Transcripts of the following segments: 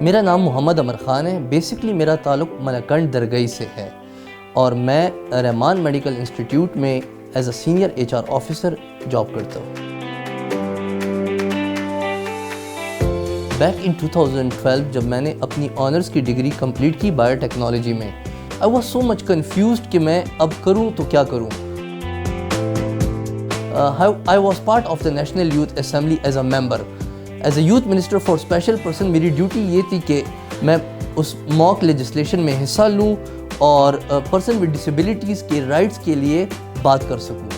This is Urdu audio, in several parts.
میرا نام محمد عمر خان ہے. بیسکلی میرا تعلق ملکنڈ درگئی سے ہے اور میں رحمان میڈیکل انسٹیٹیوٹ میں as a senior HR officer job کرتا ہوں. بیک ان 2012 جب میں نے اپنی آنرس کی ڈگری کمپلیٹ کی بایو ٹیکنالوجی میں, I was so much confused کہ میں اب کروں تو کیا کروں. I was part of the National Youth Assembly as a member. As a Youth Minister for Special Person میری ڈیوٹی یہ تھی کہ میں اس موک لیجسلیشن میں حصہ لوں اور پرسن ود ڈسیبلٹیز کے رائٹس کے لیے بات کر سکوں.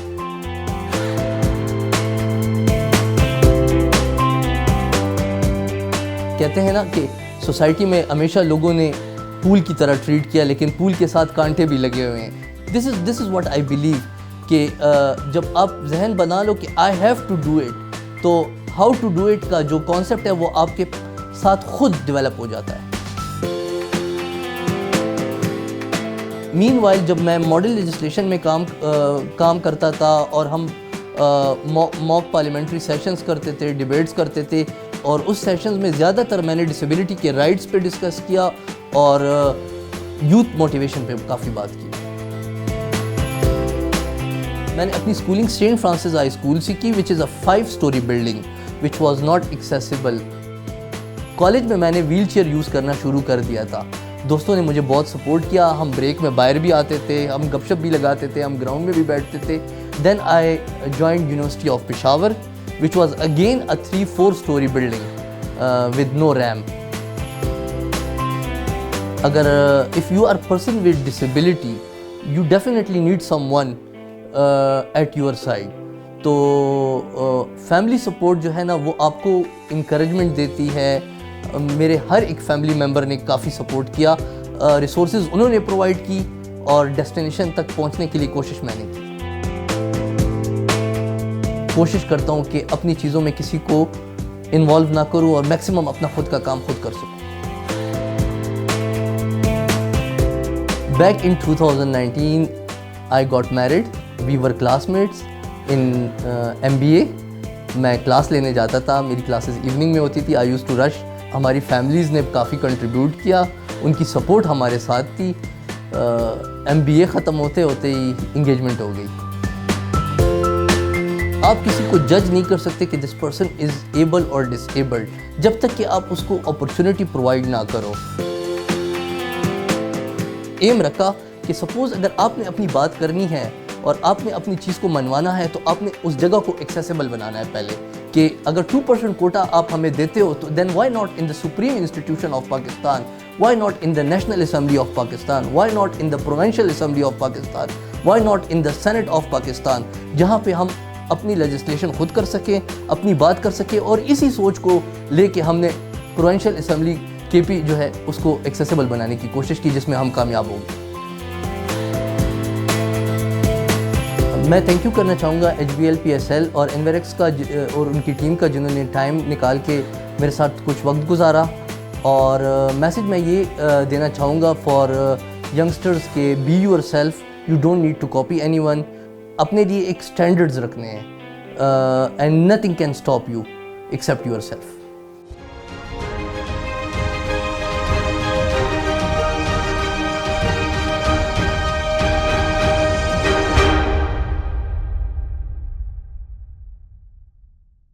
کہتے ہیں نا کہ سوسائٹی میں ہمیشہ لوگوں نے پول کی طرح ٹریٹ کیا, لیکن پول کے ساتھ کانٹے بھی لگے ہوئے ہیں. دس از واٹ آئی بلیو کہ جب آپ ذہن بنا لو کہ I have to do it, تو ہاؤ ٹو ڈو اٹ کا جو کانسیپٹ ہے وہ آپ کے ساتھ خود ڈیولپ ہو جاتا ہے. مین وائل جب میں ماڈل لیجسلیشن میں کام کرتا تھا اور ہم موک پارلیمنٹری سیشنز کرتے تھے, ڈیبیٹس کرتے تھے, اور اس سیشنز میں زیادہ تر میں نے ڈسیبلٹی کے رائٹس پہ ڈسکس کیا اور یوتھ موٹیویشن پہ کافی بات کی. میں نے اپنی schooling Saint Francis high school سے کی, which is a 5 story building which was not accessible. College میں نے ویل چیئر یوز کرنا شروع کر دیا تھا. دوستوں نے مجھے بہت سپورٹ کیا, ہم بریک میں باہر بھی آتے تھے, ہم گپ شپ بھی لگاتے تھے, ہم گراؤنڈ میں بھی بیٹھتے تھے. Then I joined University of Peshawar which was again a 3-4 story building with no ramp. Agar if you are a person with disability, you definitely need someone at your side. تو فیملی سپورٹ جو ہے نا وہ آپ کو انکریجمنٹ دیتی ہے. میرے ہر ایک فیملی ممبر نے کافی سپورٹ کیا, ریسورسز انہوں نے پرووائڈ کی اور ڈیسٹینیشن تک پہنچنے کے لیے کوشش میں نے کی. کوشش کرتا ہوں کہ اپنی چیزوں میں کسی کو انوالو نہ کروں اور میکسیمم اپنا خود کا کام خود کر سکوں. Back in 2019 I got married. We were classmates in MBA. میں کلاس لینے جاتا تھا, میری کلاسز ایوننگ میں ہوتی تھی. I used to rush. ہماری فیملیز نے کافی کنٹریبیوٹ کیا, ان کی سپورٹ ہمارے ساتھ تھی. MBA ختم ہوتے ہوتے ہی انگیجمنٹ ہو گئی. آپ کسی کو جج نہیں کر سکتے کہ دس پرسن از ایبل اور ڈس ایبلڈ جب تک کہ آپ اس کو اپرچونٹی پرووائڈ نہ کرو. ایم رکھا کہ سپوز اگر آپ نے اپنی بات کرنی ہے اور آپ نے اپنی چیز کو منوانا ہے تو آپ نے اس جگہ کو ایکسیسیبل بنانا ہے پہلے, کہ اگر 2% کوٹا آپ ہمیں دیتے ہو تو then why not in the supreme institution of Pakistan, why not in the National Assembly of Pakistan, why not in the Provincial Assembly of Pakistan, why not in the Senate of Pakistan, جہاں پہ ہم اپنی لیجسلیشن خود کر سکیں, اپنی بات کر سکیں. اور اسی سوچ کو لے کے ہم نے پروونشل اسمبلی KP جو ہے اس کو ایکسیسیبل بنانے کی کوشش کی, جس میں ہم کامیاب ہوں گے. میں تھینک یو کرنا چاہوں گا HBL PSL اور انویرکس کا اور ان کی ٹیم کا, جنہوں نے ٹائم نکال کے میرے ساتھ کچھ وقت گزارا. اور میسج میں یہ دینا چاہوں گا فار ینگسٹرز کہ be yourself, you don't need to copy anyone. اپنے لیے ایک اسٹینڈرڈز رکھنے ہیں, and nothing can stop you except your self.